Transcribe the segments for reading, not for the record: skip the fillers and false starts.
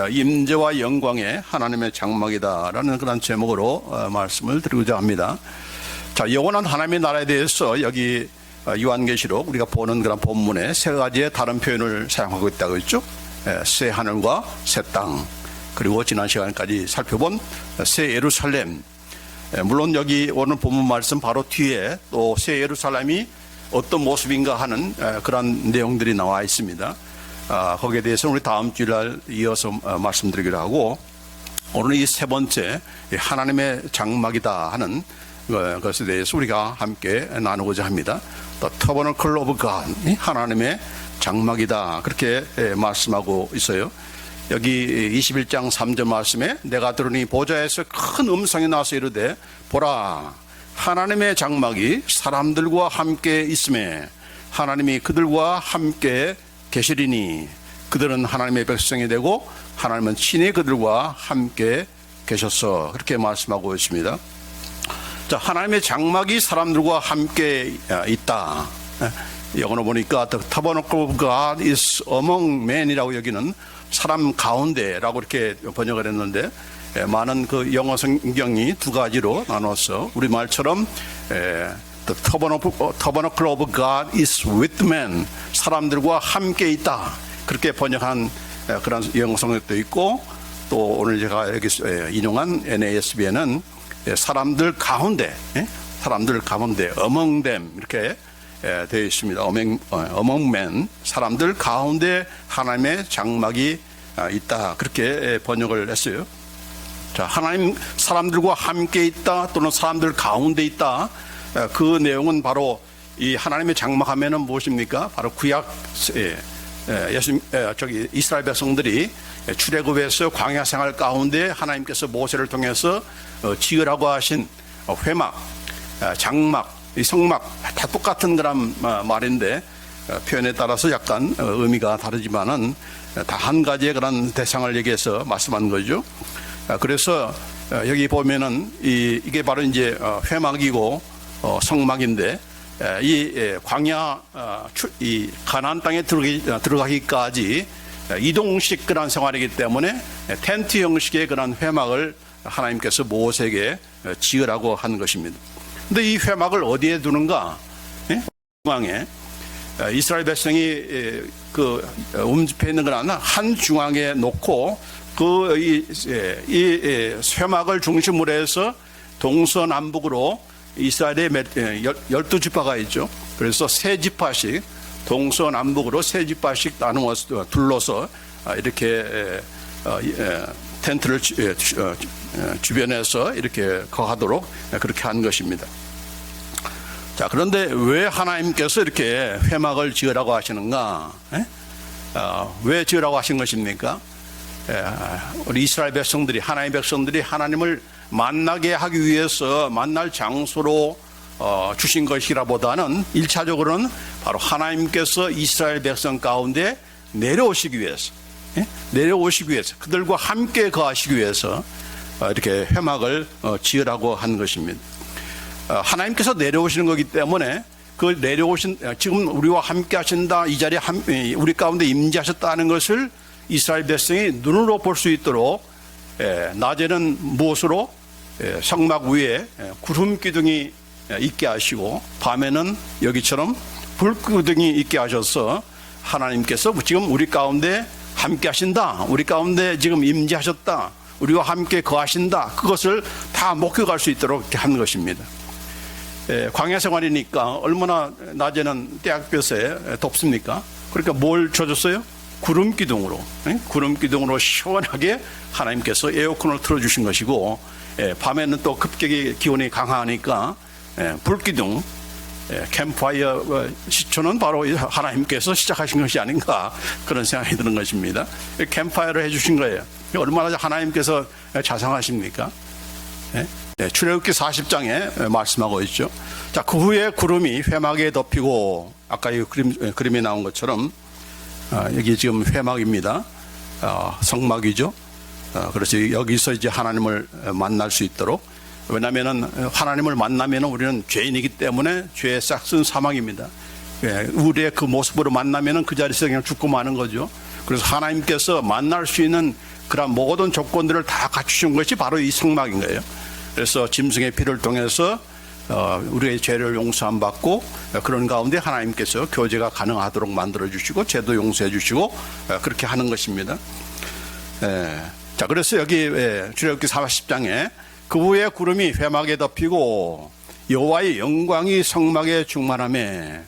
임재와 영광의 하나님의 장막이다라는 그런 제목으로 말씀을 드리고자 합니다. 자, 영원한 하나님의 나라에 대해서 여기 요한계시록 우리가 보는 그런 본문에 세 가지의 다른 표현을 사용하고 있다고 했죠. 새 하늘과 새 땅, 그리고 지난 시간까지 살펴본 새 예루살렘. 물론 여기 오늘 본문 말씀 바로 뒤에 또 새 예루살렘이 어떤 모습인가 하는 그런 내용들이 나와 있습니다. 거기에 대해서는 우리 다음 주일날 이어서 말씀드리기로 하고, 오늘 이 세 번째 하나님의 장막이다 하는 것에 대해서 우리가 함께 나누고자 합니다. The Tabernacle of God, 하나님의 장막이다, 그렇게 말씀하고 있어요. 여기 21장 3절 말씀에 내가 들으니 보좌에서 큰 음성이 나서 이르되 보라, 하나님의 장막이 사람들과 함께 있음에 하나님이 그들과 함께 계시리니 그들은 하나님의 백성이 되고 하나님은 친히 그들과 함께 계셨어, 그렇게 말씀하고 있습니다. 자, 하나님의 장막이 사람들과 함께 있다. 영어로 보니까 The Tabernacle of God is among men이라고 여기는 사람 가운데라고 이렇게 번역을 했는데, 많은 그 영어 성경이 두 가지로 나눠서 우리말처럼 The Tabernacle of God is with men, 사람들과 함께 있다, 그렇게 번역한 그런 영어 성경도 있고, 또 오늘 제가 여기 인용한 NASB에는 사람들 가운데, 사람들 가운데 among them 이렇게 되어 있습니다. among men, 사람들 가운데 하나님의 장막이 있다, 그렇게 번역을 했어요. 자, 하나님 사람들과 함께 있다 또는 사람들 가운데 있다, 그 내용은 바로 이 하나님의 장막하면은 무엇입니까? 바로 구약 이스라엘 백성들이 출애굽에서 광야 생활 가운데 하나님께서 모세를 통해서 지으라고 하신 회막, 장막, 이 성막 다 똑같은 그런 말인데 표현에 따라서 약간 의미가 다르지만은 다 한 가지의 그런 대상을 얘기해서 말씀한 거죠. 그래서 여기 보면은 이게 바로 이제 회막이고 성막인데, 이 광야 이 가나안 땅에 들어가기까지 이동식 그런 생활이기 때문에 텐트 형식의 그런 회막을 하나님께서 모세에게 지으라고 한 것입니다. 근데 이 회막을 어디에 두는가? 중앙에 이스라엘 백성이 그 움집해 있는 건 한 중앙에 놓고 이 회막을 중심으로 해서 동서남북으로 이스라엘의 12지파가 있죠. 그래서 세 지파씩 동서남북으로 세 지파씩 나누어서 둘러서 이렇게 텐트를 주변에서 이렇게 거하도록 그렇게 한 것입니다. 자, 그런데 왜 하나님께서 이렇게 회막을 지으라고 하시는가? 왜 지으라고 하신 것입니까? 우리 이스라엘 백성들이, 하나님의 백성들이 하나님을 만나게 하기 위해서 만날 장소로 주신 것이라 보다는 1차적으로는 바로 하나님께서 이스라엘 백성 가운데 내려오시기 위해서, 그들과 함께 거하시기 위해서 이렇게 회막을 지으라고 한 것입니다. 하나님께서 내려오시는 거기 때문에 그 내려오신, 지금 우리와 함께 하신다, 이 자리에 우리 가운데 임재하셨다는 것을 이스라엘 백성이 눈으로 볼 수 있도록 낮에는 무엇으로? 성막 위에 구름 기둥이 있게 하시고 밤에는 여기처럼 불 기둥이 있게 하셔서 하나님께서 지금 우리 가운데 함께 하신다, 우리 가운데 지금 임재하셨다, 우리와 함께 거하신다, 그것을 다 목격할 수 있도록 이렇게 한 것입니다. 광야 생활이니까 얼마나 낮에는 떼약볕에 덥습니까? 그러니까 뭘 줘줬어요? 구름 기둥으로 시원하게 하나님께서 에어컨을 틀어주신 것이고, 밤에는 또 급격히 기온이 강하니까 불기둥, 캠프파이어 시초는 바로 하나님께서 시작하신 것이 아닌가, 그런 생각이 드는 것입니다. 캠프파이어를 해주신 거예요. 얼마나 하나님께서 자상하십니까? 출애굽기 40장에 말씀하고 있죠. 자, 그 후에 구름이 회막에 덮이고, 아까 이 그림에 나온 것처럼 여기 지금 회막입니다. 성막이죠. 그래서 여기서 이제 하나님을 만날 수 있도록, 왜냐하면 하나님을 만나면 우리는 죄인이기 때문에 죄의 싹슨 사망입니다. 우리의 그 모습으로 만나면 그 자리에서 그냥 죽고 마는 거죠. 그래서 하나님께서 만날 수 있는 그런 모든 조건들을 다 갖추신 것이 바로 이 성막인 거예요. 그래서 짐승의 피를 통해서 우리의 죄를 용서함 받고 그런 가운데 하나님께서 교제가 가능하도록 만들어 주시고 죄도 용서해 주시고 그렇게 하는 것입니다. 자, 그래서 여기 출애굽기 40장에 그 후에 구름이 회막에 덮이고 여호와의 영광이 성막에 충만하며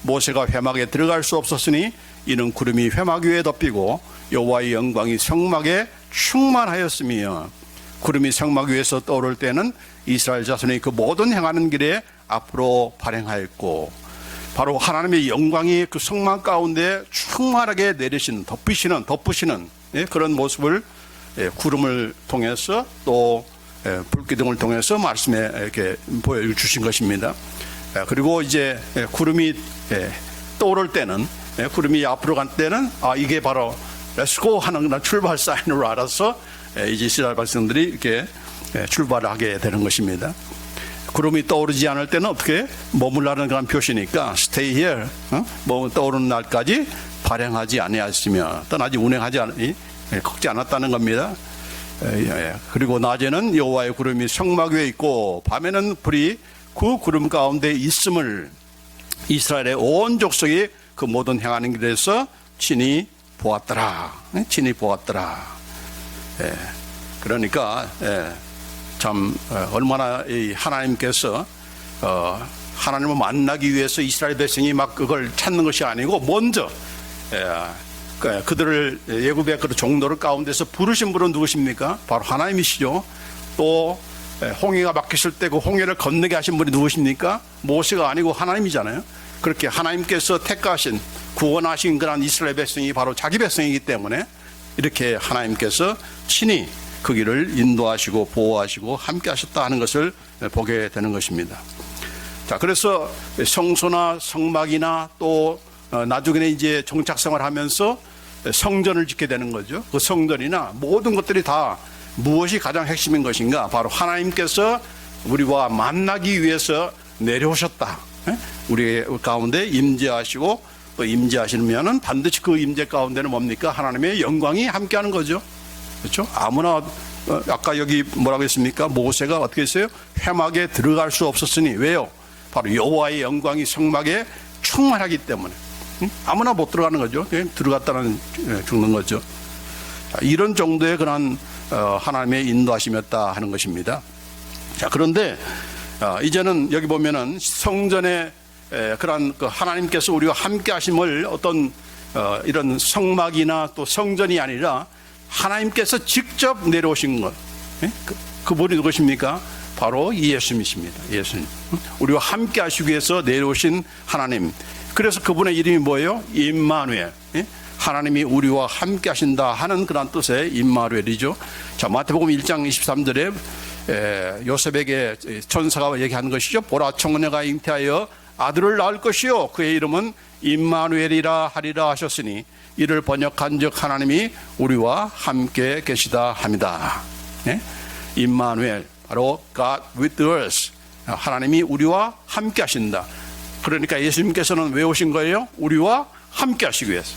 모세가 회막에 들어갈 수 없었으니 이는 구름이 회막 위에 덮이고 여호와의 영광이 성막에 충만하였으며 구름이 성막 위에서 떠오를 때는 이스라엘 자손이 그 모든 행하는 길에 앞으로 발행하였고 바로 하나님의 영광이 그 성막 가운데 충만하게 내리시는 덮으시는 그런 모습을 구름을 통해서 또 불기둥을 통해서 말씀에 이렇게 보여주신 것입니다. 그리고 이제 구름이 떠오를 때는 구름이 앞으로 갈 때는 이게 바로 렛츠고 하는 그런 출발 사인으로 알아서 이제 이스라엘 백성들이 이렇게 출발을 하게 되는 것입니다. 구름이 떠오르지 않을 때는 어떻게 머물라는 그런 표시니까 stay here, 뭐 떠오르는 날까지 발행하지 아니하였으며 떠나지 운행하지 걷지 않았다는 겁니다. 그리고 낮에는 여호와의 구름이 성막 위에 있고 밤에는 불이 그 구름 가운데 있음을 이스라엘의 온 족속이 그 모든 행하는 길에서 친히 보았더라. 그러니까 참 얼마나 이 하나님께서 하나님을 만나기 위해서 이스라엘 백성이 막 그걸 찾는 것이 아니고 먼저 그들을 애굽의 그 종로를 가운데서 부르신 분은 누구십니까? 바로 하나님이시죠. 또 홍해가 막혔을 때 그 홍해를 건너게 하신 분이 누구십니까? 모세가 아니고 하나님이잖아요. 그렇게 하나님께서 택하신 구원하신 그런 이스라엘 백성이 바로 자기 백성이기 때문에 이렇게 하나님께서 친히 그 길을 인도하시고 보호하시고 함께 하셨다 하는 것을 보게 되는 것입니다. 자, 그래서 성소나 성막이나 또 나중에는 이제 정착성을 하면서 성전을 짓게 되는 거죠. 그 성전이나 모든 것들이 다 무엇이 가장 핵심인 것인가? 바로 하나님께서 우리와 만나기 위해서 내려오셨다. 우리 가운데 임재하시고 또 임재하시면은 반드시 그 임재 가운데는 뭡니까? 하나님의 영광이 함께하는 거죠. 그렇죠? 아무나 아까 여기 뭐라고 했습니까? 모세가 어떻게 했어요? 회막에 들어갈 수 없었으니 왜요? 바로 여호와의 영광이 성막에 충만하기 때문에 아무나 못 들어가는 거죠. 들어갔다는 죽는 거죠. 이런 정도의 그런 하나님의 인도하심이었다 하는 것입니다. 자, 그런데 이제는 여기 보면은 성전의 그런 하나님께서 우리와 함께 하심을 어떤 이런 성막이나 또 성전이 아니라 하나님께서 직접 내려오신 것, 그분이 누구십니까? 바로 예수님이십니다. 예수님. 우리와 함께 하시기 위해서 내려오신 하나님. 그래서 그분의 이름이 뭐예요? 임마누엘. 하나님이 우리와 함께 하신다 하는 그런 뜻의 임마누엘이죠. 자, 마태복음 1장 23절에 요셉에게 천사가 얘기하는 것이죠. 보라, 청녀가 잉태하여 아들을 낳을 것이요 그의 이름은 임마누엘이라 하리라 하셨으니 이를 번역한즉 하나님이 우리와 함께 계시다 합니다. 임마누엘, 바로 God with us, 하나님이 우리와 함께 하신다. 그러니까 예수님께서는 왜 오신 거예요? 우리와 함께 하시기 위해서,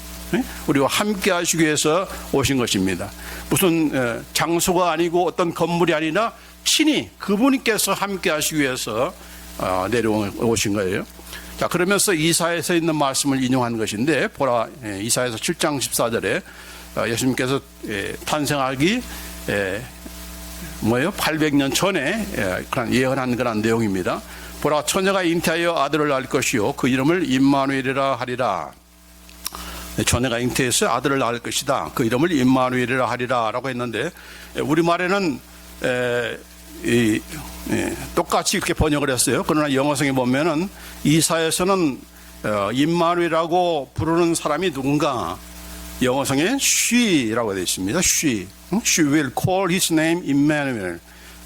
우리와 함께 하시기 위해서 오신 것입니다. 무슨 장소가 아니고 어떤 건물이 아니라 친히 그분께서 함께 하시기 위해서 내려오신 거예요. 자, 그러면서 이사야에서 있는 말씀을 인용한 것인데, 보라, 이사야에서 7장 14절에 예수님께서 탄생하기 800년 전에 그런 예언한 그런 내용입니다. 보라, 처녀가 잉태하여 아들을 낳을 것이요 그 이름을 임마누엘이라 하리라. 처녀가 잉태해서 아들을 낳을 것이다. 그 이름을 임마누엘이라 하리라 라고 했는데, 우리말에는 똑같이 이렇게 번역을 했어요. 그러나 영어성에 보면은 이사야에서는 임마누엘이라고 부르는 사람이 누군가, 영어성에 she라고 되어 있습니다. she will call his name Emmanuel.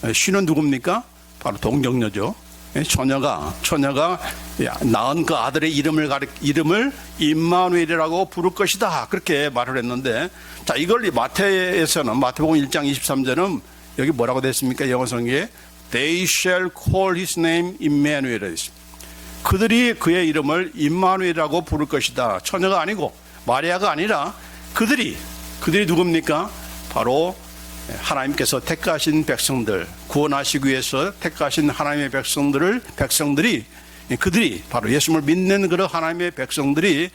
she는 누굽니까? 바로 동정녀죠. 처녀가 낳은 그 아들의 이름을 임마누엘이라고 부를 것이다, 그렇게 말을 했는데, 자, 이걸 마태에서는, 마태복음 1장 23절은 여기 뭐라고 됐습니까? 영어성에 They shall call his name Emmanuel. 그들이 그의 이름을 임마누엘이라고 부를 것이다. 처녀가 아니고 마리아가 아니라 그들이 누굽니까? 바로 하나님께서 택하신 백성들, 구원하시기 위해서 택하신 하나님의 백성들이 그들이 바로 예수님을 믿는 그런 하나님의 백성들이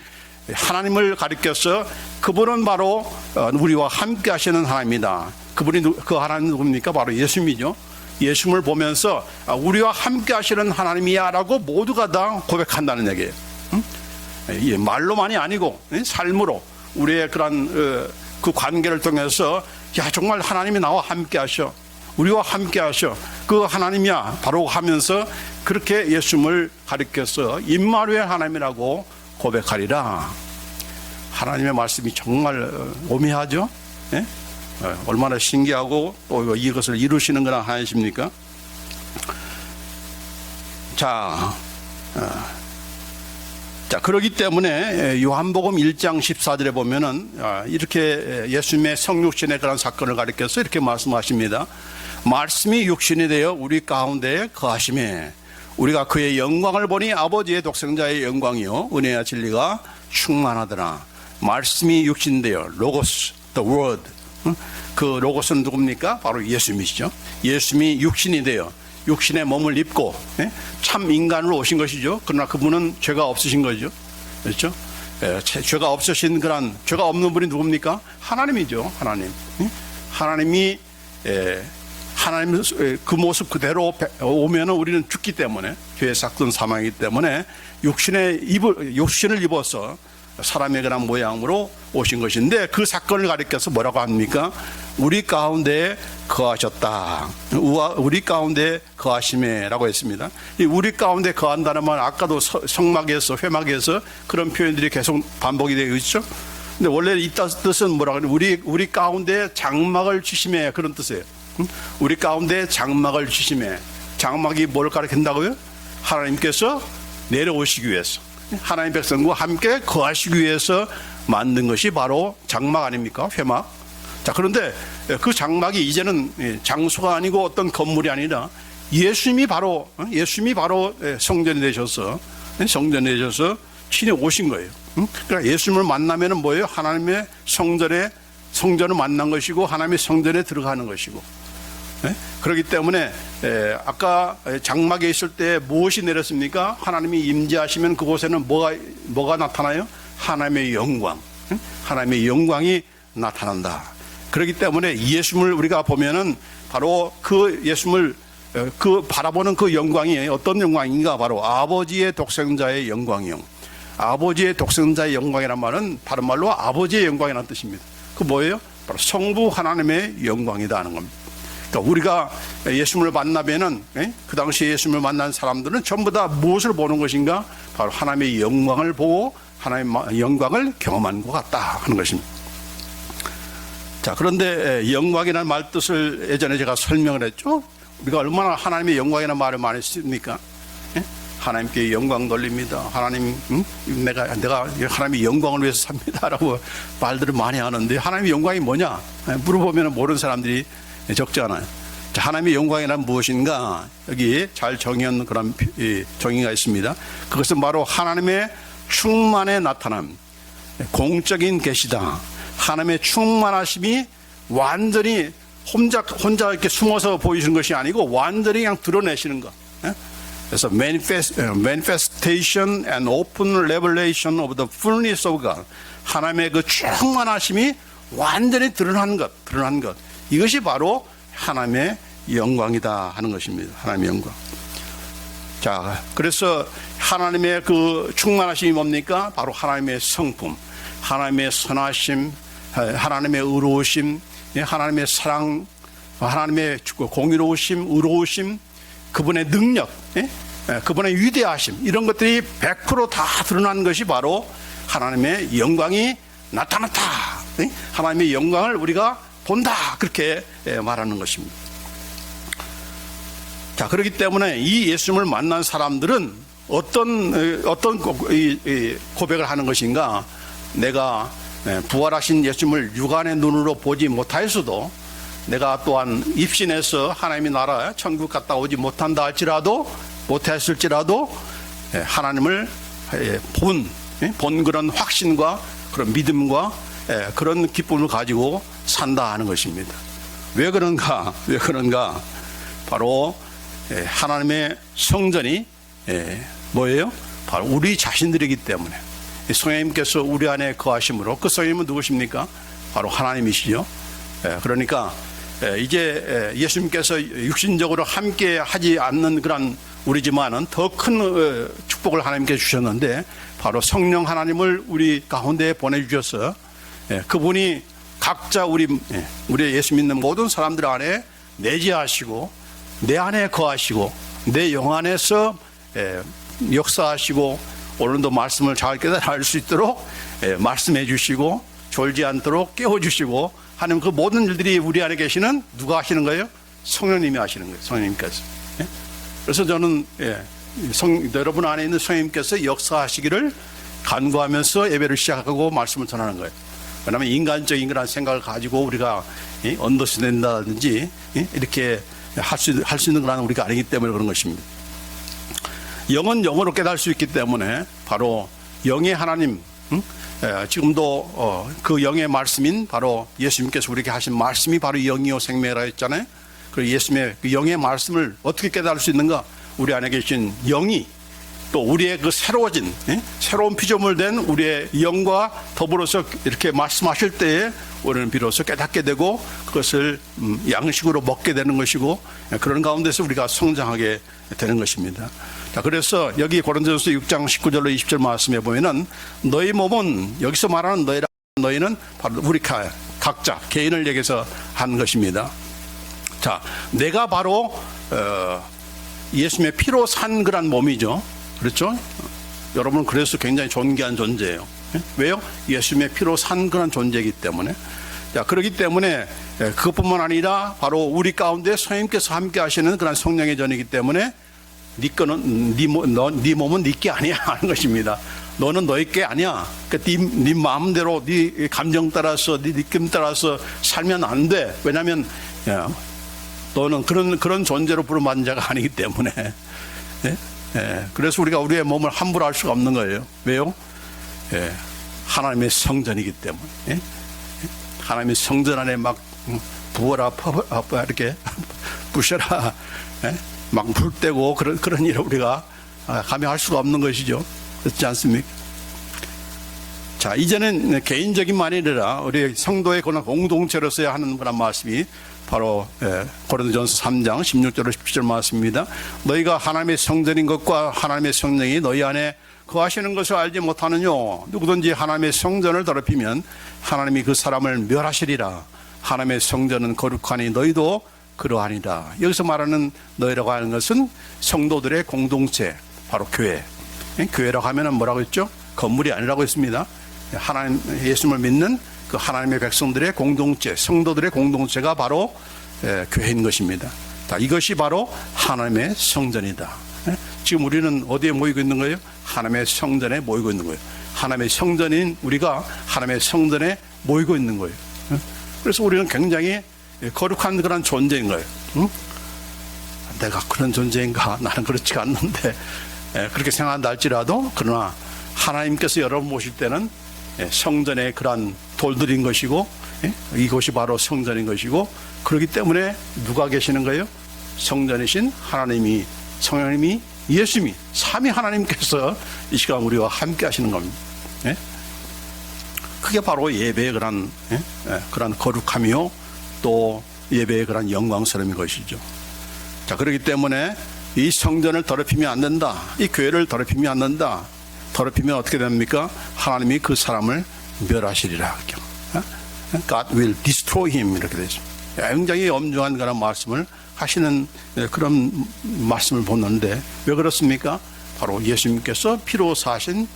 하나님을 가리켜서 그분은 바로 우리와 함께 하시는 하나님이다. 그 하나님 누굽니까? 바로 예수님이죠. 예수님을 보면서 우리와 함께 하시는 하나님이야 라고 모두가 다 고백한다는 얘기예요. 말로만이 아니고 삶으로 우리의 그런 그 관계를 통해서 야, 정말 하나님이 나와 함께 하셔, 우리와 함께 하셔, 그 하나님이야 바로 하면서 그렇게 예수님을 가리켜서 임마누엘 하나님이라고 고백하리라. 하나님의 말씀이 정말 오묘하죠. 예? 얼마나 신기하고 또 이것을 이루시는 거나 하십니까? 자, 그러기 때문에 요한복음 1장 14절에 보면은 이렇게 예수님의 성육신의 그런 사건을 가리켜서 이렇게 말씀하십니다. 말씀이 육신이 되어 우리 가운데 거하심에 우리가 그의 영광을 보니 아버지의 독생자의 영광이요 은혜와 진리가 충만하더라. 말씀이 육신되어 로고스, the word. 그 로고스는 누굽니까? 바로 예수님이시죠. 예수님이 육신이 되어 육신의 몸을 입고 참 인간으로 오신 것이죠. 그러나 그분은 죄가 없으신 거죠. 그렇죠? 죄가 없으신 그런 죄가 없는 분이 누굽니까? 하나님이죠. 하나님이 하나님 그 모습 그대로 오면은 우리는 죽기 때문에 죄의 삭은 사망이기 때문에 육신을 입어서 사람의 그런 모양으로 오신 것인데 그 사건을 가리켜서 뭐라고 합니까? 우리 가운데 거하셨다. 우리 가운데 거하심에라고 했습니다. 이 우리 가운데 거한다는 말 아까도 성막에서 회막에서 그런 표현들이 계속 반복이 되어 있죠. 근데 원래 이 뜻은 뭐라고 하냐? 우리 가운데 장막을 주심에 그런 뜻이에요. 우리 가운데 장막을 주심에 장막이 뭘 가리킨다고요? 하나님께서 내려오시기 위해서 하나님 백성과 함께 거하시기 위해서 만든 것이 바로 장막 아닙니까? 회막. 자, 그런데 그 장막이 이제는 장소가 아니고 어떤 건물이 아니라 예수님이 바로 성전이 되셔서 친히 오신 거예요. 그러니까 예수님을 만나면은 뭐예요? 하나님의 성전을 만난 것이고 하나님의 성전에 들어가는 것이고. 그렇기 때문에 아까 장막에 있을 때 무엇이 내렸습니까? 하나님이 임재하시면 그곳에는 뭐가 나타나요? 하나님의 영광, 하나님의 영광이 나타난다. 그렇기 때문에 예수님을 우리가 보면은 바로 그 예수님을 그 바라보는 그 영광이 어떤 영광인가? 바로 아버지의 독생자의 영광이요. 아버지의 독생자의 영광이란 말은 다른 말로 아버지의 영광이라는 뜻입니다. 그 뭐예요? 바로 성부 하나님의 영광이다 하는 겁니다. 그러니까 우리가 예수님을 만나면은 그 당시에 예수님을 만난 사람들은 전부 다 무엇을 보는 것인가? 바로 하나님의 영광을 보고 하나님의 영광을 경험한 것 같다 하는 것입니다. 자, 그런데 영광이라는 말 뜻을 예전에 제가 설명을 했죠. 우리가 얼마나 하나님의 영광이라는 말을 많이 씁니까? 하나님께 영광 돌립니다. 하나님, 내가 하나님의 영광을 위해서 삽니다라고 말들을 많이 하는데 하나님의 영광이 뭐냐? 물어보면 모르는 사람들이 적지 않아요. 자, 하나님의 영광이란 무엇인가? 여기 잘 정의한 그런 정의가 있습니다. 그것은 바로 하나님의 충만에 나타남, 공적인 계시다. 하나님의 충만하심이 완전히 혼자 이렇게 숨어서 보이시는 것이 아니고 완전히 그냥 드러내시는 것. 그래서 manifestation and open revelation of the fullness of God. 하나님의 그 충만하심이 완전히 드러난 것. 이것이 바로 하나님의 영광이다 하는 것입니다. 하나님의 영광. 자, 그래서 하나님의 그 충만하심이 뭡니까? 바로 하나님의 성품, 하나님의 선하심, 하나님의 의로우심, 하나님의 사랑, 하나님의 공의로우심, 의로우심, 그분의 능력, 그분의 위대하심, 이런 것들이 100% 다 드러난 것이 바로 하나님의 영광이 나타났다. 하나님의 영광을 우리가 본다. 그렇게 말하는 것입니다. 자, 그렇기 때문에 이 예수님을 만난 사람들은 어떤 고백을 하는 것인가? 내가 부활하신 예수님을 육안의 눈으로 보지 못하였어도 내가 또한 입신해서 하나님의 나라 천국 갔다 오지 못한다 못했을지라도 하나님을 본 그런 확신과 그런 믿음과 그런 기쁨을 가지고 산다 하는 것입니다. 왜 그런가? 왜 그런가? 바로 하나님의 성전이 뭐예요? 바로 우리 자신들이기 때문에 성령님께서 우리 안에 거하심으로, 그 성령님은 누구십니까? 바로 하나님이시죠. 그러니까 이제 예수님께서 육신적으로 함께 하지 않는 그런 우리지만은 더 큰 축복을 하나님께 주셨는데, 바로 성령 하나님을 우리 가운데 보내주셔서 그분이 각자 우리 예수 믿는 모든 사람들 안에 내재하시고 내 안에 거하시고 내 영 안에서 역사하시고, 오늘도 말씀을 잘 깨달을 수 있도록 말씀해 주시고 졸지 않도록 깨워주시고 하는 그 모든 일들이 우리 안에 계시는 누가 하시는 거예요? 성령님이 하시는 거예요. 성령님께서. 그래서 저는 여러분 안에 있는 성령님께서 역사하시기를 간구하면서 예배를 시작하고 말씀을 전하는 거예요. 왜냐하면 인간적인 그런 생각을 가지고 우리가 언더스탠다든지 이렇게 할 수 있는 건 우리가 아니기 때문에 그런 것입니다. 영은 영으로 깨달을 수 있기 때문에 바로 영의 하나님, 지금도 그 영의 말씀인 바로 예수님께서 우리에게 하신 말씀이 바로 영이요 생명이라 했잖아요. 그리고 예수님의 그 영의 말씀을 어떻게 깨달을 수 있는가? 우리 안에 계신 영이 또 우리의 그 새로워진 새로운 피조물 된 우리의 영과 더불어서 이렇게 말씀하실 때에 우리는 비로소 깨닫게 되고 그것을 양식으로 먹게 되는 것이고, 그런 가운데서 우리가 성장하게 되는 것입니다. 자, 그래서 여기 고린도전서 6장 19절로 20절 말씀에 보면은 너희 몸은, 여기서 말하는 너희는 바로 우리 각자 개인을 얘기해서 한 것입니다. 자, 내가 바로 예수님의 피로 산 그런 몸이죠. 그렇죠? 여러분, 그래서 굉장히 존귀한 존재예요. 왜요? 예수님의 피로 산 그런 존재이기 때문에. 자, 그렇기 때문에 그것뿐만 아니라 바로 우리 가운데 성령님께서 함께 하시는 그런 성령의 전이기 때문에 네 거는 네 몸은 네 게 아니야 하는 것입니다. 너는 너의 게 아니야. 그러니까 네 마음대로, 네 감정 따라서, 네 느낌 따라서 살면 안 돼. 왜냐하면 너는 그런 존재로 부름받은 자가 아니기 때문에. 그래서 우리가 우리의 몸을 함부로 할 수가 없는 거예요. 왜요? 하나님의 성전이기 때문에. 하나님의 성전 안에 막 부어라, 이렇게 부셔라, 막 불 떼고 그런 일을 우리가 감히 할 수가 없는 것이죠. 그렇지 않습니까? 자, 이제는 개인적인 말이 아니라 우리 성도의 그런 공동체로서야 하는 그런 말씀이 바로 고린도전서 3장 16절로 17절 말씀입니다. 너희가 하나님의 성전인 것과 하나님의 성령이 너희 안에 거하시는 것을 알지 못하느뇨. 누구든지 하나님의 성전을 더럽히면 하나님이 그 사람을 멸하시리라. 하나님의 성전은 거룩하니 너희도 그러하니라. 여기서 말하는 너희라고 하는 것은 성도들의 공동체, 바로 교회. 교회라고 하면은 뭐라고 했죠? 건물이 아니라고 했습니다. 하나님, 예수님을 믿는 그 하나님의 백성들의 공동체, 성도들의 공동체가 바로 교회인 것입니다. 자, 이것이 바로 하나님의 성전이다. 지금 우리는 어디에 모이고 있는 거예요? 하나님의 성전에 모이고 있는 거예요. 하나님의 성전인 우리가 하나님의 성전에 모이고 있는 거예요. 그래서 우리는 굉장히 거룩한 그런 존재인 거예요. 내가 그런 존재인가? 나는 그렇지가 않는데, 그렇게 생각한다 할지라도, 그러나 하나님께서 여러분 모실 때는 성전의 그런 돌들인 것이고, 이곳이 바로 성전인 것이고, 그렇기 때문에 누가 계시는 거예요? 성전이신 하나님이, 성령님이, 예수님이, 삼위 하나님께서 이 시간 우리와 함께 하시는 겁니다. 그게 바로 예배의 그런 거룩함이요, 또 예배의 그런 영광스러움인 것이죠. 자, 그렇기 때문에 이 성전을 더럽히면 안 된다. 이 교회를 더럽히면 안 된다. 더럽히면 어떻게 됩니까? 하나님이 그 사람을 멸하시리라. God will destroy him. 이렇게 되죠. 굉장히 엄중한 그런 말씀을 하시는 그런 말씀을 보는데, 왜 그렇습니까? 바로 예수님께서 피로 사신,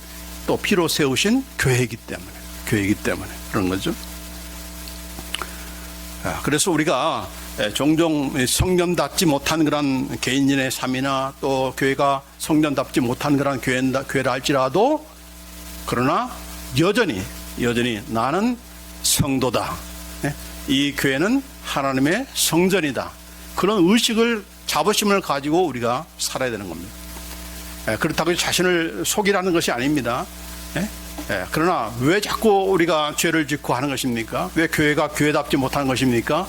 또 피로 세우신 교회이기 때문에 그런 거죠. 그래서 우리가 종종 성전답지 못한 그런 개인의 삶이나 또 교회가 성전답지 못한 그런 교회라 할지라도, 그러나 여전히 나는 성도다. 이 교회는 하나님의 성전이다. 그런 의식을, 자부심을 가지고 우리가 살아야 되는 겁니다. 그렇다고 자신을 속이라는 것이 아닙니다. 그러나 왜 자꾸 우리가 죄를 짓고 하는 것입니까? 왜 교회가 교회답지 못하는 것입니까?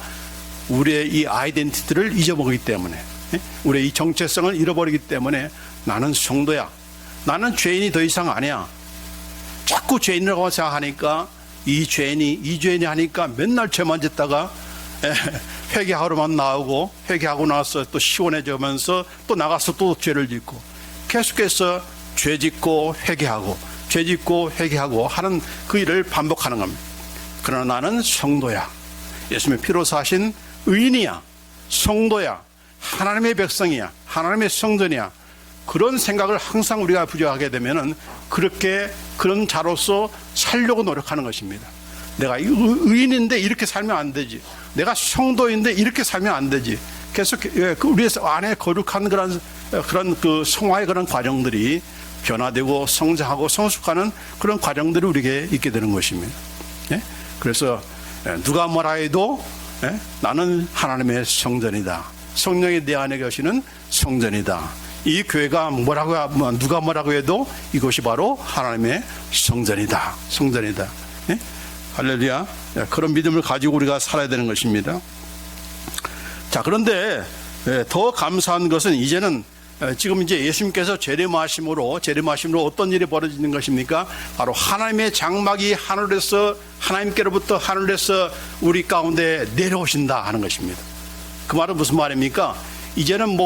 우리의 이 아이덴티티를 잊어버리기 때문에, 우리의 이 정체성을 잃어버리기 때문에 나는 성도야, 나는 죄인이 더 이상 아니야. 자꾸 죄인이라고 생각하니까 이 죄인이 하니까 맨날 죄만 짓다가 회개하러만 나오고, 회개하고 나서 또 시원해지면서 또 나가서 또 죄를 짓고, 계속해서 죄 짓고 회개하고 죄 짓고 회개하고 하는 그 일을 반복하는 겁니다. 그러나 나는 성도야, 예수님의 피로 사신 의인이야, 성도야, 하나님의 백성이야, 하나님의 성전이야. 그런 생각을 항상 우리가 부여하게 되면은 그런 자로서 살려고 노력하는 것입니다. 내가 의인인데 이렇게 살면 안 되지, 내가 성도인데 이렇게 살면 안 되지. 계속 우리 안에 거룩한 그런 그 성화의 그런 과정들이 변화되고 성장하고 성숙하는 그런 과정들이 우리에게 있게 되는 것입니다. 그래서 누가 뭐라 해도 나는 하나님의 성전이다, 성령이 내 안에 계시는 성전이다. 이 교회가 누가 뭐라고 해도 이것이 바로 하나님의 성전이다, 성전이다. 할렐루야. 그런 믿음을 가지고 우리가 살아야 되는 것입니다. 자, 그런데 더 감사한 것은 이제는 지금 이제 예수님께서 재림하심으로 어떤 일이 벌어지는 것입니까? 바로 하나님의 장막이 하나님께로부터 하늘에서 우리 가운데 내려오신다 하는 것입니다. 그 말은 무슨 말입니까? 이제는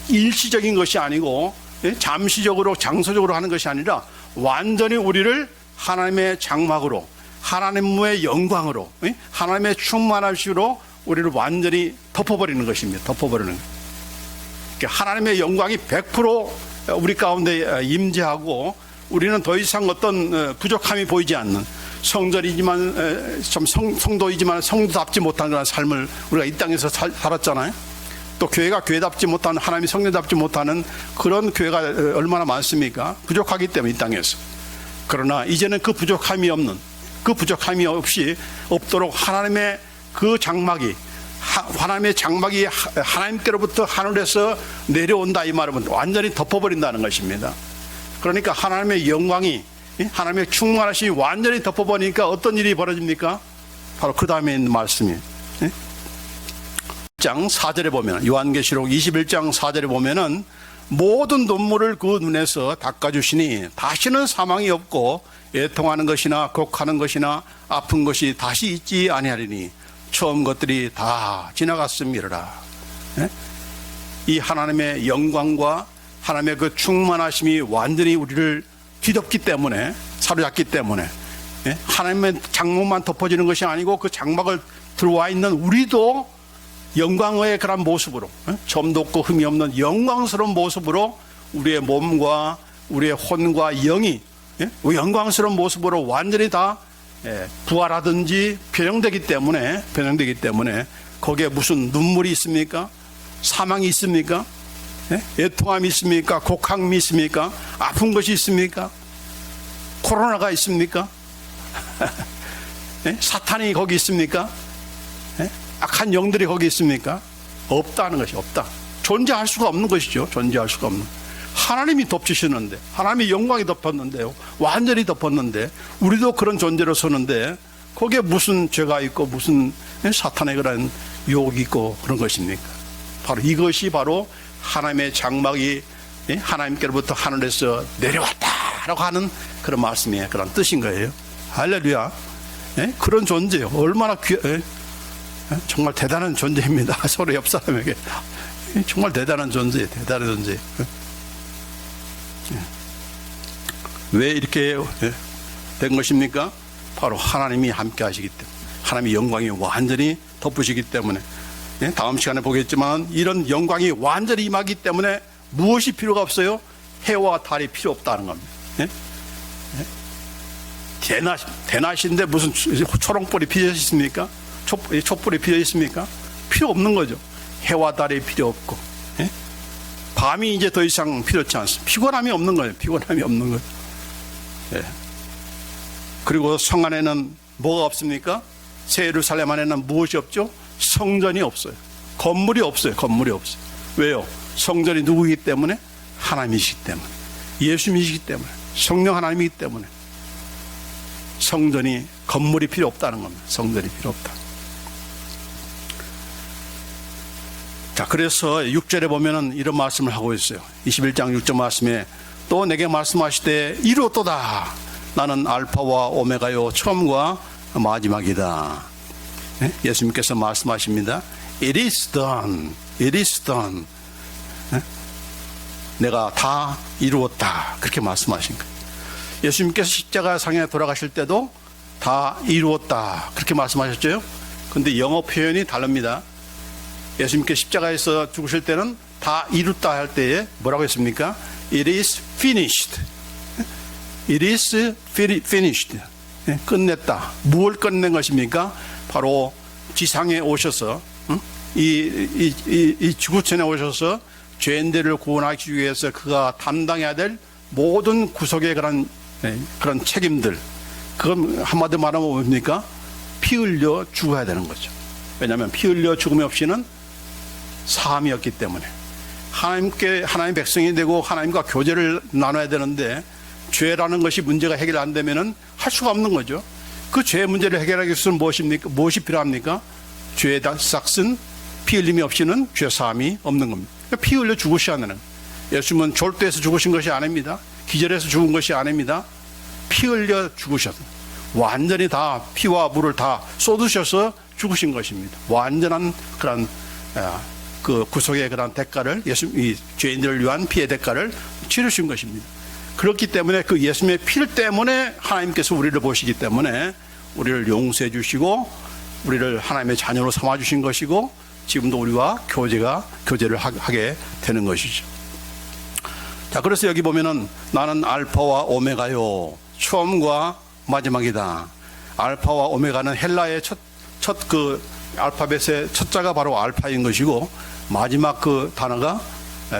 일시적인 것이 아니고 잠시적으로 장소적으로 하는 것이 아니라 완전히 우리를 하나님의 장막으로, 하나님의 영광으로, 하나님의 충만하심으로 우리를 완전히 덮어버리는 것입니다. 덮어버리는 것. 하나님의 영광이 100% 우리 가운데 임재하고 우리는 더 이상 어떤 부족함이 보이지 않는, 성전이지만 좀 성도이지만 성도답지 못한 그런 삶을 우리가 이 땅에서 살았잖아요. 또 교회가 교회답지 못한, 하나님이 성령답지 못하는 그런 교회가 얼마나 많습니까? 부족하기 때문에 이 땅에서. 그러나 이제는 그 부족함이 없이 없도록 하나님의 그 장막이, 하나님의 장막이 하나님께로부터 하늘에서 내려온다, 이 말은 완전히 덮어버린다는 것입니다. 그러니까 하나님의 영광이, 하나님의 충만하심이 완전히 덮어버리니까 어떤 일이 벌어집니까? 바로 그 다음에 있는 말씀이 21장 4절에 보면, 요한계시록 21장 4절에 보면은 모든 눈물을 그 눈에서 닦아주시니 다시는 사망이 없고 애통하는 것이나 곡하는 것이나 아픈 것이 다시 있지 아니하리니 처음 것들이 다 지나갔음이라. 이 하나님의 영광과 하나님의 그 충만하심이 완전히 우리를 뒤덮기 때문에, 사로잡기 때문에, 하나님의 장막만 덮어지는 것이 아니고 그 장막을 들어와 있는 우리도 영광의 그런 모습으로, 점도 없고 흠이 없는 영광스러운 모습으로 우리의 몸과 우리의 혼과 영이 영광스러운 모습으로 완전히 다 부활하든지 변형되기 때문에 거기에 무슨 눈물이 있습니까? 사망이 있습니까? 애통함이 있습니까? 곡함이 있습니까? 아픈 것이 있습니까? 코로나가 있습니까? 사탄이 거기 있습니까? 악한 영들이 거기 있습니까? 없다는 것이 없다. 존재할 수가 없는 것이죠. 존재할 수가 없는. 하나님이 덮치시는데, 하나님의 영광이 덮었는데요, 완전히 덮었는데 우리도 그런 존재로 서는데 거기에 무슨 죄가 있고 무슨 사탄의 그런 유혹이 있고 그런 것입니까? 바로 이것이 바로 하나님의 장막이 하나님께로부터 하늘에서 내려왔다라고 하는 그런 말씀의 그런 뜻인 거예요. 할렐루야. 그런 존재요. 얼마나 정말 대단한 존재입니다. 서로 옆 사람에게 정말 대단한 존재, 대단한 존재. 왜 이렇게 된 것입니까? 바로 하나님이 함께 하시기 때문에, 하나님의 영광이 완전히 덮으시기 때문에. 다음 시간에 보겠지만 이런 영광이 완전히 임하기 때문에 무엇이 필요가 없어요? 해와 달이 필요 없다는 겁니다. 대낮인데 무슨 초롱불이 피어 있습니까? 촛불이 피어 있습니까? 필요 없는 거죠. 해와 달이 필요 없고, 밤이 이제 더 이상 필요치 않습니다. 피곤함이 없는 거예요. 피곤함이 없는 거예요. 그리고 성 안에는 뭐가 없습니까? 새 예루살렘 안에는 무엇이 없죠? 성전이 없어요. 건물이 없어요. 건물이 없어요. 왜요? 성전이 누구이기 때문에? 하나님이시기 때문에, 예수님이시기 때문에, 성령 하나님이기 때문에. 성전이 건물이 필요 없다는 겁니다. 성전이 필요 없다. 자, 그래서 6절에 보면은 이런 말씀을 하고 있어요. 21장 6절 말씀에 또 내게 말씀하시되 이루었도다. 나는 알파와 오메가요 처음과 마지막이다. 예수님께서 말씀하십니다. It is done. It is done. 내가 다 이루었다. 그렇게 말씀하신 거예요. 예수님께서 십자가상에 돌아가실 때도 다 이루었다. 그렇게 말씀하셨죠. 근데 영어 표현이 다릅니다. 예수님께서 십자가에서 죽으실 때는 다 이뤘다 할 때에 뭐라고 했습니까? It is finished. It is finished. 끝냈다. 무엇을 끝낸 것입니까? 바로 지상에 오셔서 이 지구촌에 오셔서 죄인들을 구원하기 위해서 그가 담당해야 될 모든 구속의 그런 책임들, 그건 한마디로 말하면 뭡니까? 피 흘려 죽어야 되는 거죠. 왜냐하면 피 흘려 죽음이 없이는 사함이 없기 때문에 하나님 백성이 되고 하나님과 교제를 나눠야 되는데 죄라는 것이 문제가 해결 안 되면은 할 수가 없는 거죠. 그 죄 문제를 해결하기 위해서는 무엇이 필요합니까? 죄의 삭슨, 피 흘림이 없이는 죄 사함이 없는 겁니다. 그러니까 피 흘려 죽으셔야 하는. 예수님은 졸도해서 죽으신 것이 아닙니다. 기절해서 죽은 것이 아닙니다. 피 흘려 죽으셔서 완전히 다 피와 물을 다 쏟으셔서 죽으신 것입니다. 완전한 그런 그 구속의 그런 대가를 이 죄인들을 위한 피의 대가를 치르신 것입니다. 그렇기 때문에 그 예수님의 피 때문에 하나님께서 우리를 보시기 때문에 우리를 용서해 주시고 우리를 하나님의 자녀로 삼아 주신 것이고 지금도 우리와 교제를 하게 되는 것이죠. 자, 그래서 여기 보면은 나는 알파와 오메가요 처음과 마지막이다. 알파와 오메가는 헬라의 첫 그 알파벳의 첫 자가 바로 알파인 것이고 마지막 그 단어가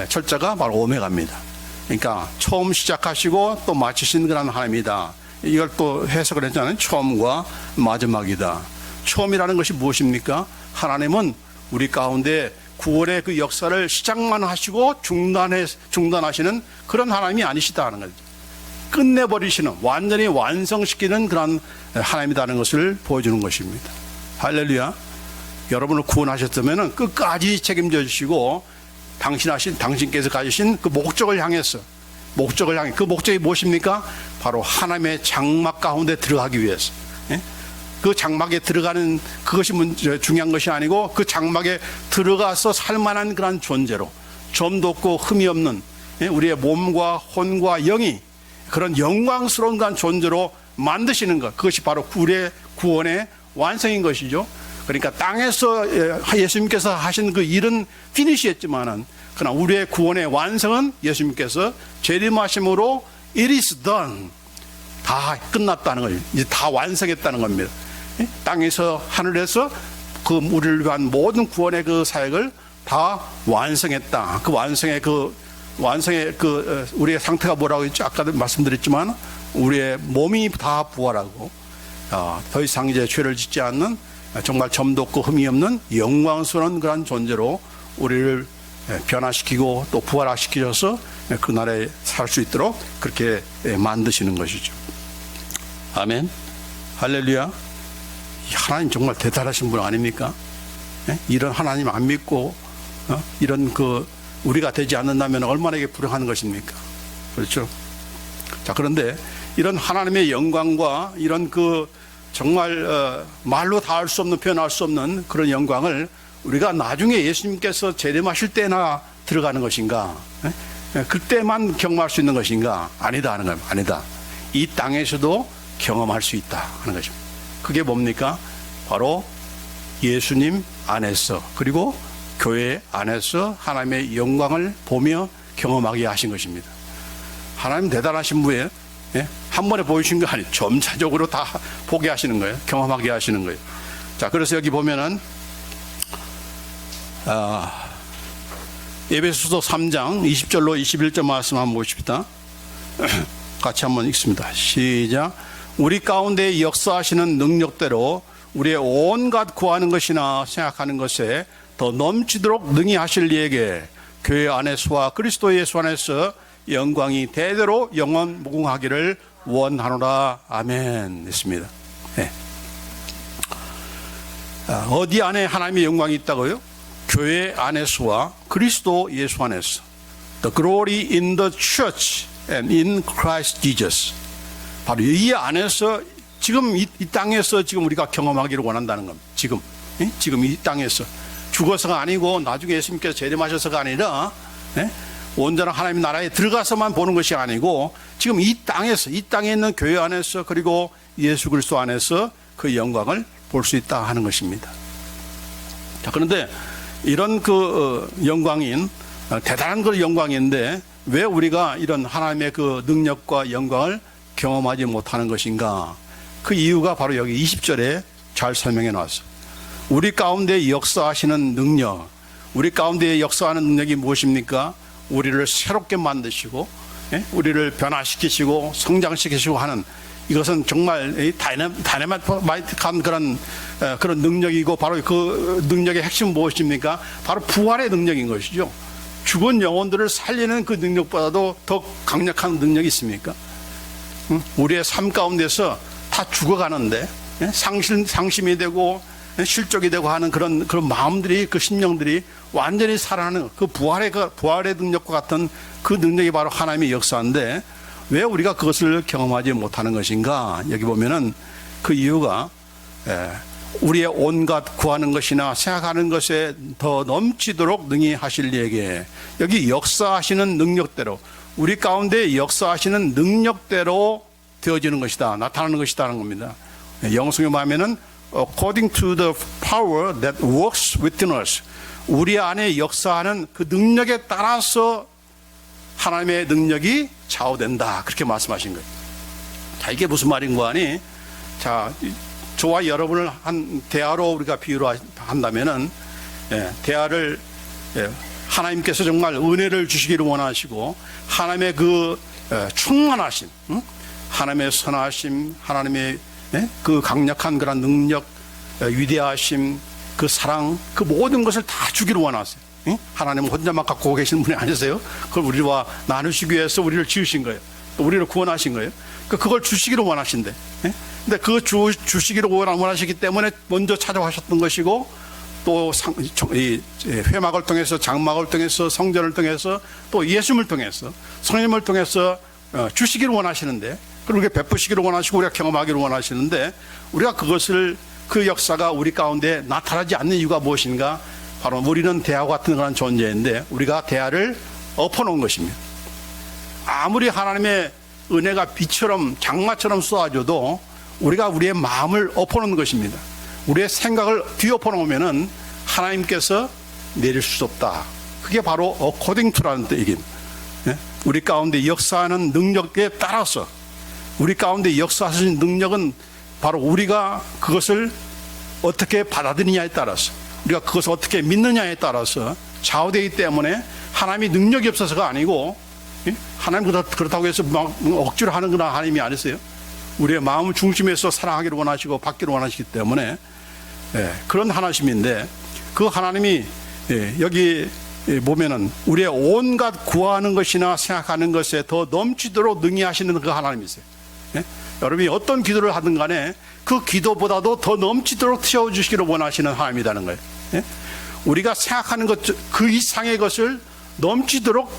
철자가 바로 오메가입니다. 그러니까 처음 시작하시고 또 마치신 그런 하나님이다. 이걸 또 해석을 했잖아요. 처음과 마지막이다. 처음이라는 것이 무엇입니까? 하나님은 우리 가운데 구원의 그 역사를 시작만 하시고 중단하시는 그런 하나님이 아니시다 하는 거죠. 끝내버리시는, 완전히 완성시키는 그런 하나님이라는 것을 보여주는 것입니다. 할렐루야. 여러분을 구원하셨다면 끝까지 책임져 주시고 당신께서 가지신 그 목적을 향해서 그 목적이 무엇입니까? 바로 하나님의 장막 가운데 들어가기 위해서. 그 장막에 들어가는 그것이 중요한 것이 아니고 그 장막에 들어가서 살만한 그런 존재로 점도 없고 흠이 없는 우리의 몸과 혼과 영이 그런 영광스러운 그런 존재로 만드시는 것, 그것이 바로 우리의 구원의 완성인 것이죠. 그러니까 땅에서 예수님께서 하신 그 일은 피니시했지만은 그러나 우리의 구원의 완성은 예수님께서 재림하심으로 it is done, 다 끝났다는 거예요. 이제 다 완성했다는 겁니다. 땅에서 하늘에서 그 우리를 위한 모든 구원의 그 사역을 다 완성했다. 그 완성의 우리의 상태가 뭐라고 했죠? 아까도 말씀드렸지만 우리의 몸이 다 부활하고 더 이상 이제 죄를 짓지 않는 정말 점도 없고 흠이 없는 영광스러운 그런 존재로 우리를 변화시키고 또 부활시키셔서 그날에 살 수 있도록 그렇게 만드시는 것이죠. 아멘. 할렐루야. 하나님 정말 대단하신 분 아닙니까? 이런 하나님 안 믿고 이런 우리가 되지 않는다면 얼마나 이게 불행한 것입니까? 그렇죠? 자, 그런데 이런 하나님의 영광과 이런 정말 말로 다 할 수 없는, 표현할 수 없는 그런 영광을 우리가 나중에 예수님께서 재림하실 때나 들어가는 것인가? 그때만 경험할 수 있는 것인가? 아니다 하는 겁니다. 아니다. 이 땅에서도 경험할 수 있다 하는 것입니다. 그게 뭡니까? 바로 예수님 안에서 그리고 교회 안에서 하나님의 영광을 보며 경험하게 하신 것입니다. 하나님 대단하신 분이에요. 한 번에 보여주신 거 아니에요. 점차적으로 다 보게 하시는 거예요. 경험하게 하시는 거예요. 자, 그래서 여기 보면은 에베소서 3장 20절로 21절 말씀 한번 보십시다. 같이 한번 읽습니다. 시작. 우리 가운데 역사하시는 능력대로 우리의 온갖 구하는 것이나 생각하는 것에 더 넘치도록 능히 하실 이에게 교회 안에서와 그리스도 예수 안에서 영광이 대대로 영원 무궁하기를 원하노라. 아멘. 했습니다. 네. 어디 안에 하나님의 영광이 있다고요? 교회 안에서와 그리스도 예수 안에서. The glory in the church and in Christ Jesus. 바로 이 안에서 지금 이 땅에서 지금 우리가 경험하기를 원한다는 겁니다. 지금 이 땅에서 죽어서가 아니고 나중에 예수님께서 재림하셔서가 아니라 온전한 하나님 나라에 들어가서만 보는 것이 아니고 지금 이 땅에서, 이 땅에 있는 교회 안에서 그리고 예수 그리스도 안에서 그 영광을 볼 수 있다 하는 것입니다. 자, 그런데 이런 그 영광인 대단한 그 영광인데 왜 우리가 이런 하나님의 그 능력과 영광을 경험하지 못하는 것인가? 그 이유가 바로 여기 20절에 잘 설명해 놨어요. 우리 가운데 역사하시는 능력, 우리 가운데 역사하는 능력이 무엇입니까? 우리를 새롭게 만드시고 우리를 변화시키시고 성장시키시고 하는, 이것은 정말 다이너마이트한 그런 능력이고, 바로 그 능력의 핵심은 무엇입니까? 바로 부활의 능력인 것이죠. 죽은 영혼들을 살리는 그 능력보다도 더 강력한 능력이 있습니까? 우리의 삶 가운데서 다 죽어가는데 상심이 되고 실족이 되고 하는 그런 마음들이, 그 심령들이 완전히 살아나는 그 부활의 능력과 같은 그 능력이 바로 하나님의 역사인데 왜 우리가 그것을 경험하지 못하는 것인가? 여기 보면은 그 이유가 우리의 온갖 구하는 것이나 생각하는 것에 더 넘치도록 능히 하실 이에게, 여기 역사하시는 능력대로, 우리 가운데 역사하시는 능력대로 되어지는 것이다, 나타나는 것이다 하는 겁니다. 영성에 보면은 according to the power that works within us, 우리 안에 역사하는 그 능력에 따라서 하나님의 능력이 좌우된다, 그렇게 말씀하신 거예요. 자, 이게 무슨 말인가 하니, 자, 저와 여러분을 한 대화로 우리가 비유로 한다면은, 대화를 하나님께서 정말 은혜를 주시기를 원하시고, 하나님의 그 충만하심, 하나님의 선하심, 하나님의 그 강력한 그런 능력, 위대하심, 그 사랑, 그 모든 것을 다 주기를 원하세요. 하나님은 혼자만 갖고 계시는 분이 아니세요. 그걸 우리와 나누시기 위해서 우리를 지으신 거예요. 우리를 구원하신 거예요. 그걸 주시기를 원하신대. 근데 그 주시기를 원하시기 때문에 먼저 찾아가셨던 것이고, 또 회막을 통해서, 장막을 통해서, 성전을 통해서, 또 예수님을 통해서, 성령님을 통해서 주시기를 원하시는데, 그리고 베푸시기를 원하시고 우리가 경험하기를 원하시는데, 우리가 그것을, 그 역사가 우리 가운데 나타나지 않는 이유가 무엇인가? 바로 우리는 대하와 같은 그런 존재인데 우리가 대하를 엎어놓은 것입니다. 아무리 하나님의 은혜가 비처럼 장마처럼 쏟아져도 우리가 우리의 마음을 엎어놓는 것입니다. 우리의 생각을 뒤엎어놓으면은 하나님께서 내릴 수 없다. 그게 바로 according to라는 얘기입니다. 우리 가운데 역사하는 능력에 따라서, 우리 가운데 역사하시는 능력은 바로 우리가 그것을 어떻게 받아들이냐에 따라서, 우리가 그것을 어떻게 믿느냐에 따라서 좌우되기 때문에 하나님이 능력이 없어서가 아니고, 하나님 그렇다고 해서 막 억지로 하는 그런 하나님이 아니세요. 우리의 마음 중심에서 사랑하기를 원하시고 받기를 원하시기 때문에 그런 하나님인데, 그 하나님이 여기 보면은 우리의 온갖 구하는 것이나 생각하는 것에 더 넘치도록 능히 하시는 그 하나님이세요. 여러분이 어떤 기도를 하든 간에 그 기도보다도 더 넘치도록 채워주시기를 원하시는 하나님이라는 거예요. 우리가 생각하는 것 그 이상의 것을 넘치도록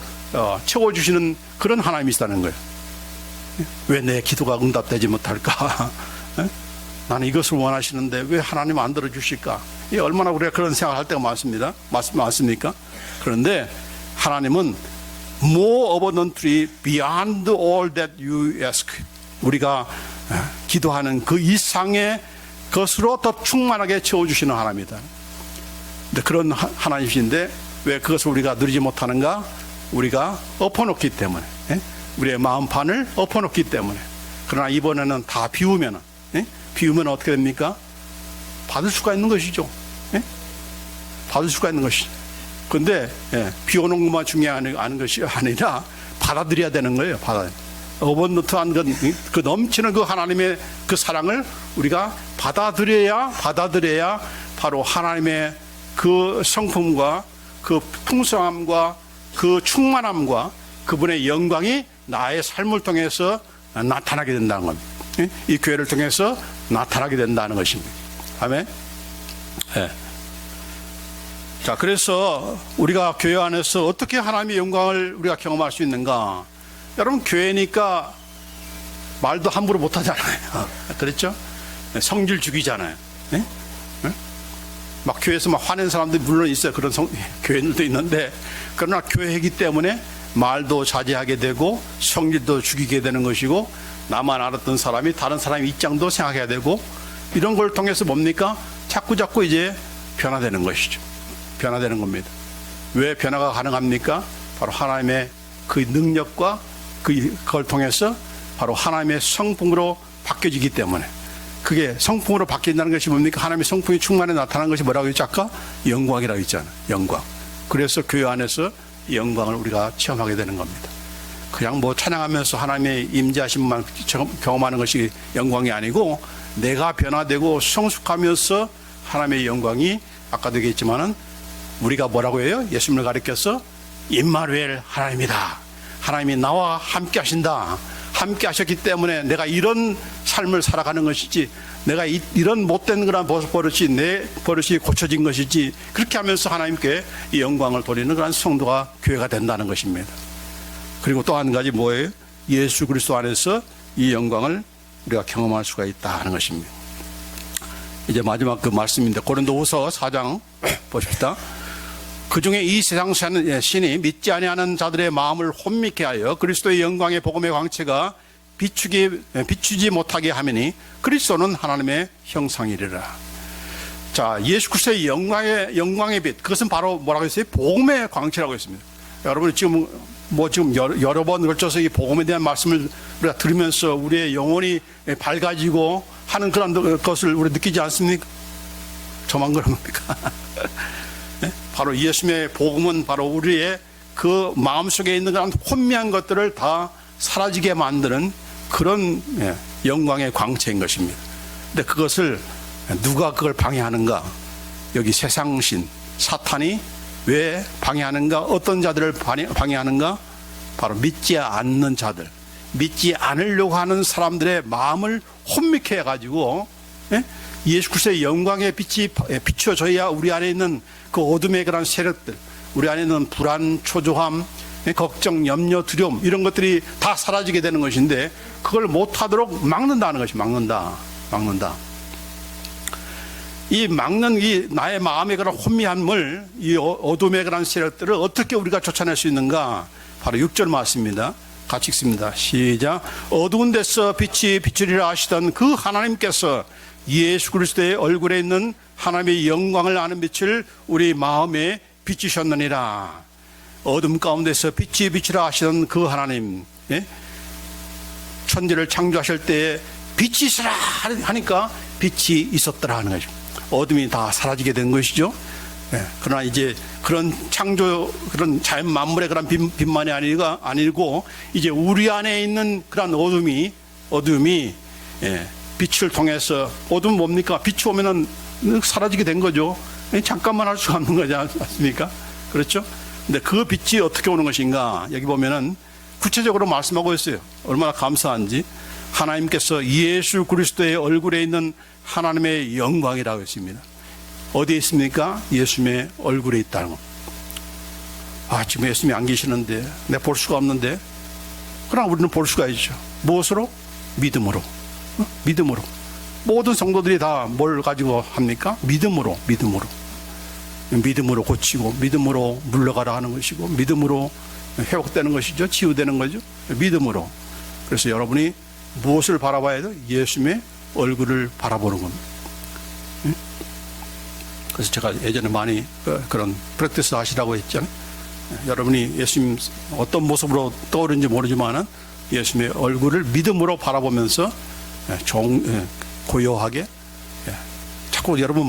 채워주시는 그런 하나님이시다는 거예요. 왜 내 기도가 응답되지 못할까? 나는 이것을 원하시는데 왜 하나님 안 들어주실까? 얼마나 우리가 그런 생각을 할 때가 많습니까? 그런데 하나님은 more abundantly beyond all that you ask, 우리가 기도하는 그 이상의 것으로 더 충만하게 채워주시는 하나님이다. 근데 그런 하나님이신데 왜 그것을 우리가 누리지 못하는가? 우리가 엎어놓기 때문에, 우리의 마음판을 엎어놓기 때문에. 그러나 이번에는 다 비우면 어떻게 됩니까? 받을 수가 있는 것이죠. 받을 수가 있는 것이죠. 그런데 비워놓은 것만 중요한 것이 아니라 받아들여야 되는 거예요. 어번던트한 그 넘치는 그 하나님의 그 사랑을 우리가 받아들여야 바로 하나님의 그 성품과 그 풍성함과 그 충만함과 그분의 영광이 나의 삶을 통해서 나타나게 된다는 겁니다. 이 교회를 통해서 나타나게 된다는 것입니다. 아멘. 네. 자, 그래서 우리가 교회 안에서 어떻게 하나님의 영광을 우리가 경험할 수 있는가? 여러분, 교회니까 말도 함부로 못 하잖아요. 그렇죠? 성질 죽이잖아요. 네? 막 교회에서 막 화낸 사람들이 물론 있어요. 그런 교회들도 있는데, 그러나 교회이기 때문에 말도 자제하게 되고 성질도 죽이게 되는 것이고, 나만 알았던 사람이 다른 사람의 입장도 생각해야 되고, 이런 걸 통해서 뭡니까? 자꾸 이제 변화되는 것이죠. 변화되는 겁니다. 왜 변화가 가능합니까? 바로 하나님의 그 능력과 그걸 통해서 바로 하나님의 성품으로 바뀌어지기 때문에. 그게 성품으로 바뀐다는 것이 뭡니까? 하나님의 성품이 충만해 나타나는 것이 뭐라고 했죠? 아까 영광이라고 했잖아요. 영광. 그래서 교회 안에서 영광을 우리가 체험하게 되는 겁니다. 그냥 뭐 찬양하면서 하나님의 임재하심만 경험하는 것이 영광이 아니고, 내가 변화되고 성숙하면서 하나님의 영광이, 아까도 얘기했지만은 우리가 뭐라고 해요? 예수님을 가리켜서 임마누엘 하나님이다. 하나님이 나와 함께 하신다. 함께 하셨기 때문에 내가 이런 삶을 살아가는 것이지, 내가 이런 못된 그런 버릇이 내 버릇이 고쳐진 것이지, 그렇게 하면서 하나님께 이 영광을 돌리는 그런 성도가 교회가 된다는 것입니다. 그리고 또 한 가지 뭐예요? 예수 그리스도 안에서 이 영광을 우리가 경험할 수가 있다는 것입니다. 이제 마지막 그 말씀인데, 고린도후서 4장 보십시다. 그중에 이 세상 사는 신이 믿지 아니하는 자들의 마음을 혼미케 하여 그리스도의 영광의 복음의 광채가 비추지 못하게 하매니 그리스도는 하나님의 형상이리라. 자, 예수 그리스도의 영광의 빛, 그것은 바로 뭐라고 했어요? 복음의 광채라고 했습니다. 여러분이 지금 여러 번 걸쳐서 이 복음에 대한 말씀을 우리가 들으면서 우리의 영혼이 밝아지고 하는 그런 것을 우리 느끼지 않습니까? 저만 그런 겁니까? 바로 예수님의 복음은 바로 우리의 그 마음속에 있는 그런 혼미한 것들을 다 사라지게 만드는 그런 영광의 광채인 것입니다. 근데 그것을 누가 그걸 방해하는가? 여기 세상신 사탄이 왜 방해하는가? 어떤 자들을 방해하는가? 바로 믿지 않는 자들, 믿지 않으려고 하는 사람들의 마음을 혼미케 해가지고 예수 그리스도의 영광의 빛이 비춰져야 우리 안에 있는 그 어둠의 그런 세력들, 우리 안에 있는 불안, 초조함, 걱정, 염려, 두려움, 이런 것들이 다 사라지게 되는 것인데, 그걸 못하도록 막는다는 것이 막는다. 이 막는 이 나의 마음의 그런 혼미함을, 이 어둠의 그런 세력들을 어떻게 우리가 쫓아낼 수 있는가? 바로 6절 말씀입니다. 같이 읽습니다. 시작. 어두운 데서 빛이 비추리라 하시던 그 하나님께서 예수 그리스도의 얼굴에 있는 하나님의 영광을 아는 빛을 우리 마음에 비추셨느니라. 어둠 가운데서 빛이 비추라 하시던 그 하나님, 천지를 창조하실 때에 빛이 있으라 하니까 빛이 있었더라 하는 거죠. 어둠이 다 사라지게 된 것이죠. 그러나 이제 그런 창조, 그런 자연 만물의 그런 빛만이 아니고 이제 우리 안에 있는 그런 어둠이 빛을 통해서, 어둠은 뭡니까? 빛이 오면은 사라지게 된 거죠. 잠깐만 할 수가 없는 거지 않습니까? 그렇죠? 근데 그 빛이 어떻게 오는 것인가? 여기 보면은 구체적으로 말씀하고 있어요. 얼마나 감사한지. 하나님께서 예수 그리스도의 얼굴에 있는 하나님의 영광이라고 했습니다. 어디에 있습니까? 예수님의 얼굴에 있다는 것. 아, 지금 예수님이 안 계시는데, 내가 볼 수가 없는데. 그러나 우리는 볼 수가 있죠. 무엇으로? 믿음으로. 믿음으로. 모든 성도들이 다 뭘 가지고 합니까? 믿음으로 고치고, 믿음으로 물러가라 하는 것이고, 믿음으로 회복되는 것이죠. 치유되는 거죠. 믿음으로. 그래서 여러분이 무엇을 바라봐야 돼요? 예수님의 얼굴을 바라보는 겁니다. 그래서 제가 예전에 많이 그런 프랙티스 하시라고 했잖아요. 여러분이 예수님 어떤 모습으로 떠오르는지 모르지만은 예수님의 얼굴을 믿음으로 바라보면서 고요하게, 자꾸 여러분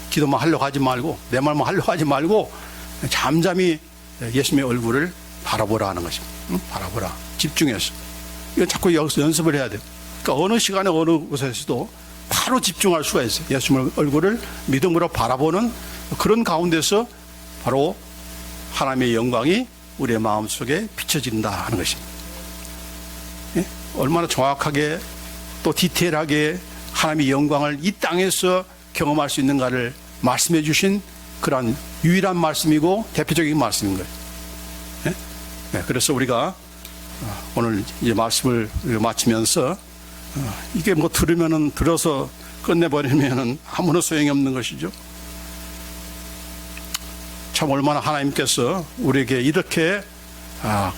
기도만 하려고 하지 말고, 내 말만 하려고 하지 말고 잠잠히 예수님의 얼굴을 바라보라 하는 것입니다. 바라보라. 집중해서. 이거 자꾸 여기서 연습을 해야 돼요. 그러니까 어느 시간에 어느 곳에서도 바로 집중할 수가 있어요. 예수님의 얼굴을 믿음으로 바라보는 그런 가운데서 바로 하나님의 영광이 우리의 마음속에 비춰진다 하는 것입니다. 얼마나 정확하게 또 디테일하게 하나님의 영광을 이 땅에서 경험할 수 있는가를 말씀해 주신 그러한 유일한 말씀이고 대표적인 말씀인 거예요. 네? 네, 그래서 우리가 오늘 이제 말씀을 마치면서 이게 뭐 들어서 끝내버리면은 아무런 소용이 없는 것이죠. 참 얼마나 하나님께서 우리에게 이렇게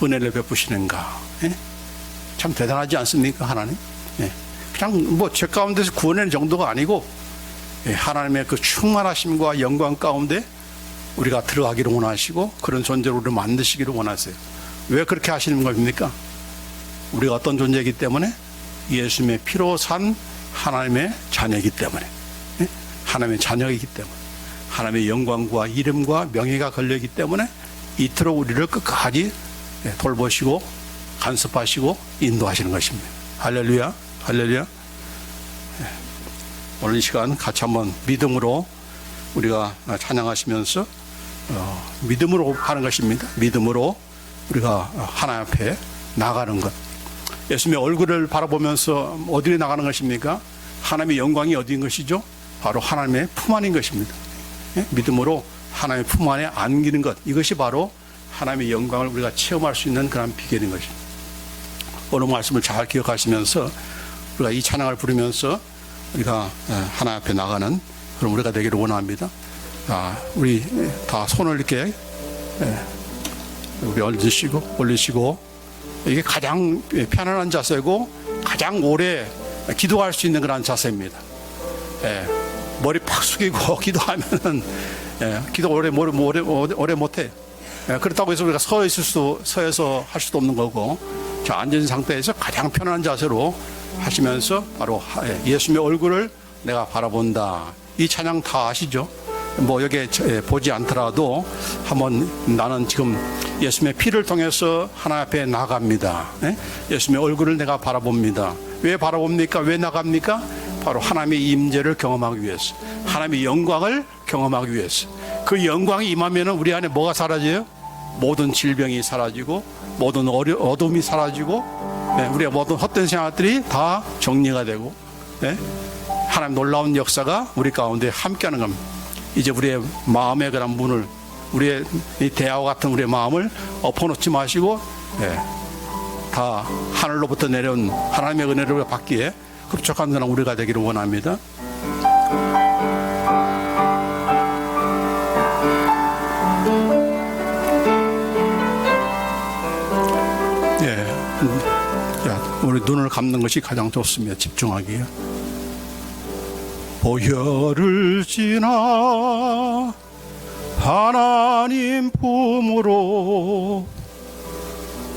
은혜를 베푸시는가. 예? 참 대단하지 않습니까, 하나님? 예. 그냥 뭐 죄 가운데서 구원하는 정도가 아니고 하나님의 그 충만하심과 영광 가운데 우리가 들어가기를 원하시고 그런 존재로 우리를 만드시기를 원하세요. 왜 그렇게 하시는 겁니까? 우리가 어떤 존재이기 때문에 예수님의 피로 산 하나님의 자녀이기 때문에, 하나님의 자녀이기 때문에, 하나님의 영광과 이름과 명예가 걸려있기 때문에 이토록 우리를 끝까지 돌보시고 간섭하시고 인도하시는 것입니다. 할렐루야, 할렐루야. 오늘 이 시간 같이 한번 믿음으로 우리가 찬양하시면서 믿음으로 하는 것입니다. 믿음으로 우리가 하나님 앞에 나가는 것. 예수님의 얼굴을 바라보면서 어디에 나가는 것입니까? 하나님의 영광이 어디인 것이죠? 바로 하나님의 품 안인 것입니다. 믿음으로 하나님의 품 안에 안기는 것, 이것이 바로 하나님의 영광을 우리가 체험할 수 있는 그런 비결인 것입니다. 오늘 말씀을 잘 기억하시면서 우리가 이 찬양을 부르면서 우리가 하나님 앞에 나가는 그런 우리가 되기를 원합니다. 우리 다 손을 이렇게 우리 올리시고 이게 가장 편안한 자세고 가장 오래 기도할 수 있는 그런 자세입니다. 머리 팍 숙이고 기도하면은 기도 오래 못해. 그렇다고 해서 우리가 서에서 할 수도 없는 거고, 자, 앉은 상태에서 가장 편안한 자세로 하시면서 바로 예수님의 얼굴을 내가 바라본다. 이 찬양 다 아시죠? 뭐 여기에 보지 않더라도 한번 나는 지금 예수님의 피를 통해서 하나님 앞에 나갑니다. 예수님의 얼굴을 내가 바라봅니다. 왜 바라봅니까? 왜 나갑니까? 바로 하나님의 임재를 경험하기 위해서, 하나님의 영광을 경험하기 위해서. 그 영광이 임하면 우리 안에 뭐가 사라져요? 모든 질병이 사라지고 모든 어둠이 사라지고 우리의 모든 헛된 생각들이 다 정리가 되고 하나님 놀라운 역사가 우리 가운데 함께하는 겁니다. 이제 우리의 마음의 그런 문을, 우리의 이 대야와 같은 우리의 마음을 엎어놓지 마시고 다 하늘로부터 내려온 하나님의 은혜를 받기에 흡족한 그런 우리가 되기를 원합니다. 우리 눈을 감는 것이 가장 좋습니다. 집중하기에. 보혈을 지나 하나님 품으로,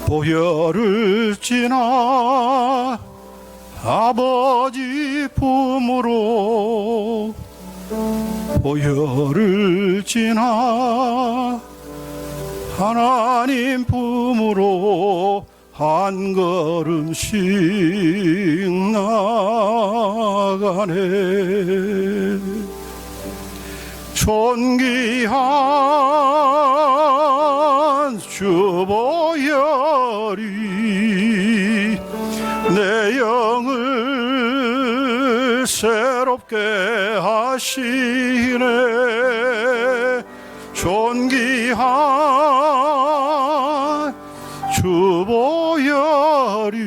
보혈을 지나 아버지 품으로, 보혈을 지나 하나님 품으로 한 걸음씩 나가네. 존귀한 주 보혈이 내 영을 새롭게 하시네. 존귀한 주 보혈이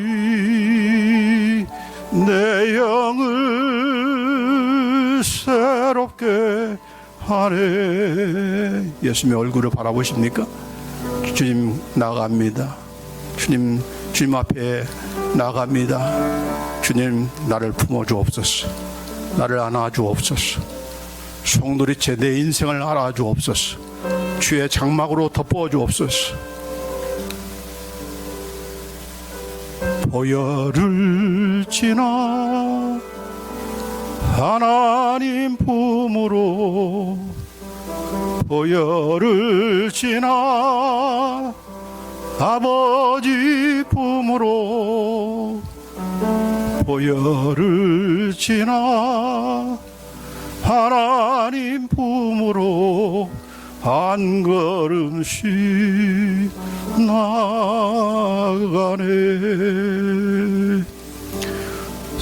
내 영을 새롭게 하네. 예수님의 얼굴을 바라보십니까? 주님 나갑니다. 주님 앞에 나갑니다. 주님 나를 품어주옵소서. 나를 안아주옵소서. 송두리째 내 인생을 알아주옵소서. 주의 장막으로 덮어주옵소서. 보혈을 지나 하나님 품으로, 보혈을 지나 아버지 품으로, 보혈을 지나 하나님 품으로 한 걸음씩 나가네.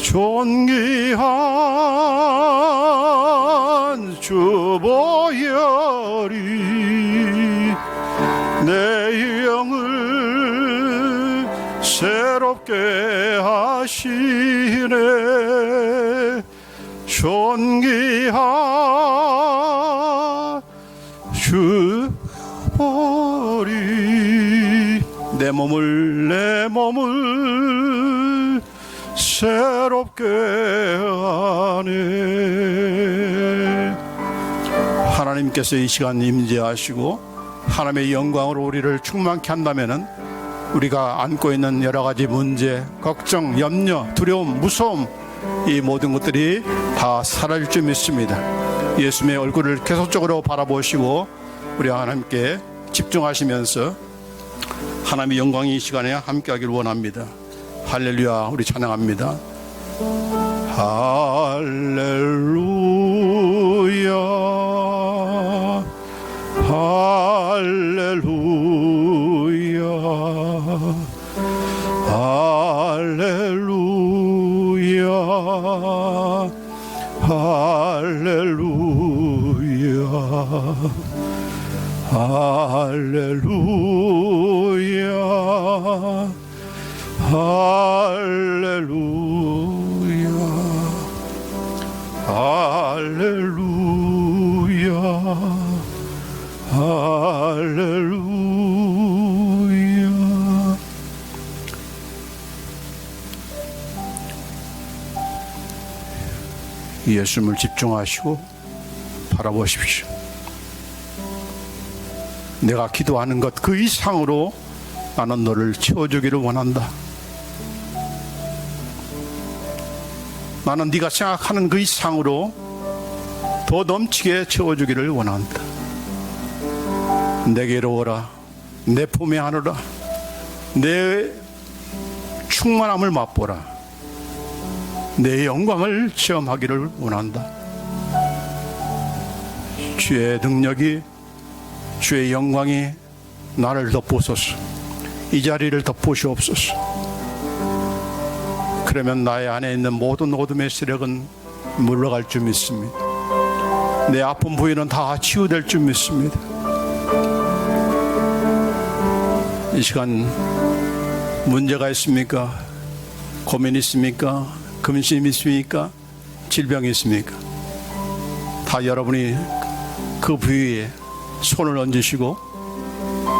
존귀한 주 보혈이 내 영을 새롭게 하시네. 존귀한 주 보혈이 내 몸을 새롭게 하네. 하나님께서 이 시간 임재하시고 하나님의 영광으로 우리를 충만케 한다면은 우리가 안고 있는 여러 가지 문제, 걱정, 염려, 두려움, 무서움, 이 모든 것들이 다 사라질 줄 믿습니다. 예수님의 얼굴을 계속적으로 바라보시고 우리 하나님께 집중하시면서 하나님의 영광이 이 시간에 함께하기를 원합니다. 할렐루야. 우리 찬양합니다. 할렐루야 할렐루야 할렐루야 할렐루야 할렐루야 할렐루야 할렐루야 할렐루야. 예수님을 집중하시고 바라보십시오. 내가 기도하는 것 그 이상으로 나는 너를 채워주기를 원한다. 나는 네가 생각하는 그 이상으로 더 넘치게 채워주기를 원한다. 내게로 오라. 내 품에 안으라. 내 충만함을 맛보라. 내 영광을 체험하기를 원한다. 주의 능력이, 주의 영광이 나를 덮으소서. 이 자리를 덮으시옵소서. 그러면 나의 안에 있는 모든 어둠의 세력은 물러갈 줄 믿습니다. 내 아픈 부위는 다 치유될 줄 믿습니다. 이 시간 문제가 있습니까? 고민이 있습니까? 근심이 있습니까? 질병이 있습니까? 다 여러분이 그 부위에 손을 얹으시고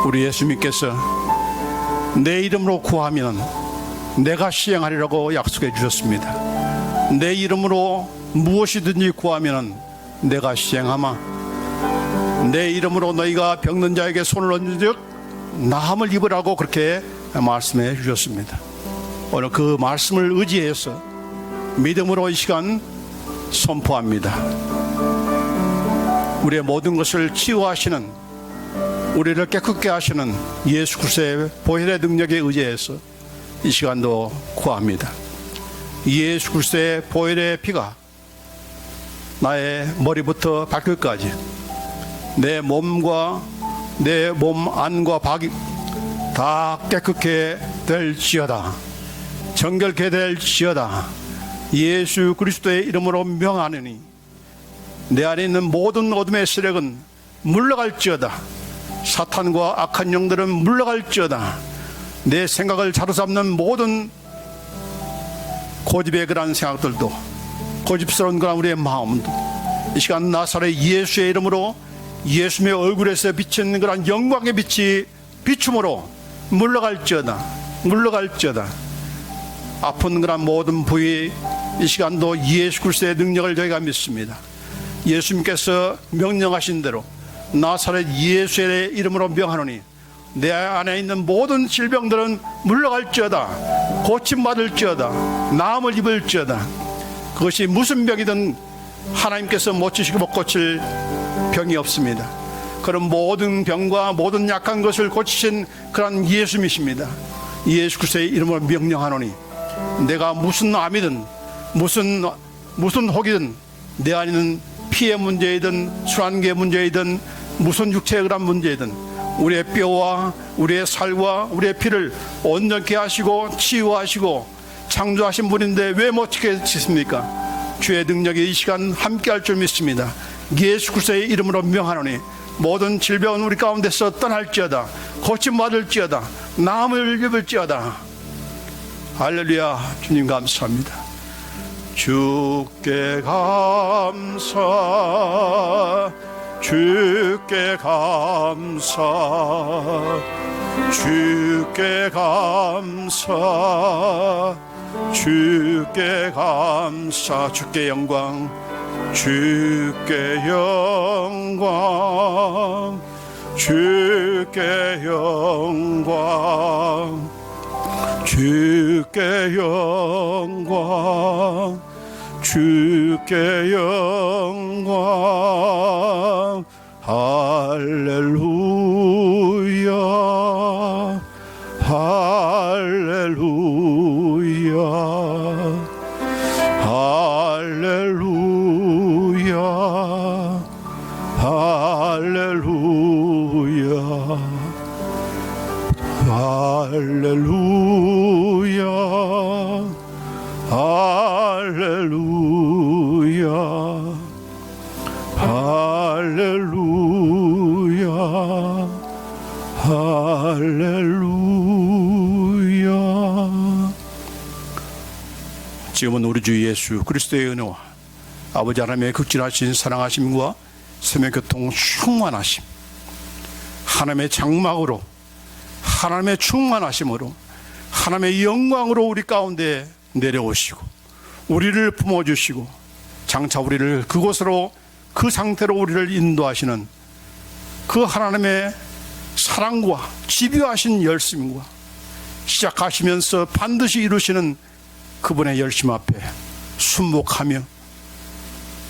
우리 예수님께서 내 이름으로 구하면 내가 시행하리라고 약속해 주셨습니다. 내 이름으로 무엇이든지 구하면 내가 시행하마. 내 이름으로 너희가 병든 자에게 손을 얹은 즉 나음을 입으라고 그렇게 말씀해 주셨습니다. 오늘 그 말씀을 의지해서 믿음으로 이 시간 선포합니다. 우리의 모든 것을 치유하시는, 우리를 깨끗게 하시는 예수 그리스도의 보혈의 능력에 의지해서 이 시간도 구합니다. 예수 그리스도의 보혈의 피가 나의 머리부터 발끝까지 내 몸과 내 몸 안과 밖이 다 깨끗게 될지어다. 정결케 될지어다. 예수 그리스도의 이름으로 명하느니 내 안에 있는 모든 어둠의 세력은 물러갈지어다. 사탄과 악한 영들은 물러갈지어다. 내 생각을 사로잡는 모든 고집의 그런 생각들도, 고집스러운 그런 우리의 마음도 이 시간 나사렛 예수의 이름으로, 예수님의 얼굴에서 비치는 그런 영광의 빛이 비춤으로 물러갈지어다. 물러갈지어다. 아픈 그런 모든 부위 이 시간도 예수 그리스도의 능력을 저희가 믿습니다. 예수님께서 명령하신 대로 나사렛 예수의 이름으로 명하노니 내 안에 있는 모든 질병들은 물러갈지어다. 고침받을지어다. 나음을 입을지어다. 그것이 무슨 병이든 하나님께서 못 치시고 못 고칠 병이 없습니다. 그런 모든 병과 모든 약한 것을 고치신 그런 예수님이십니다. 예수 그리스도의 이름으로 명령하노니 내가 무슨 암이든 무슨 혹이든 내 안에 있는 피의 문제이든 순환계 문제이든 무슨 육체의 그런 문제든 우리의 뼈와 우리의 살과 우리의 피를 온전케 하시고 치유하시고 창조하신 분인데 왜 못 지키십니까? 주의 능력이 이 시간 함께할 줄 믿습니다. 예수 그리스도의 이름으로 명하노니 모든 질병은 우리 가운데서 떠날지어다. 고침받을지어다. 나음을 입을지어다. 할렐루야. 주님 감사합니다. 주께 감사, 주께 감사, 주께 감사, 주께 감사. 주께 영광, 주께 영광, 주께 영광, 주께 영광, 주께 영광. 할렐루야, 할렐루야, 할렐루야, 할렐루야, 할렐루야, 할렐루야, 할렐루야, 할렐루야. 지금은 우리 주 예수 그리스도의 은혜와 아버지 하나님의 극진하신 사랑하심과 생명교통 충만하심, 하나님의 장막으로, 하나님의 충만하심으로, 하나님의 영광으로 우리 가운데 내려오시고 우리를 품어주시고 장차 우리를 그곳으로, 그 상태로 우리를 인도하시는 그 하나님의 사랑과 집요하신 열심과 시작하시면서 반드시 이루시는 그분의 열심 앞에 순복하며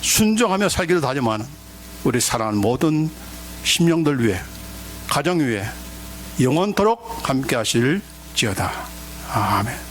순종하며 살기를 다짐하는 우리 사랑하는 모든 심령들 위해, 가정 위해 영원토록 함께 하실지어다. 아멘.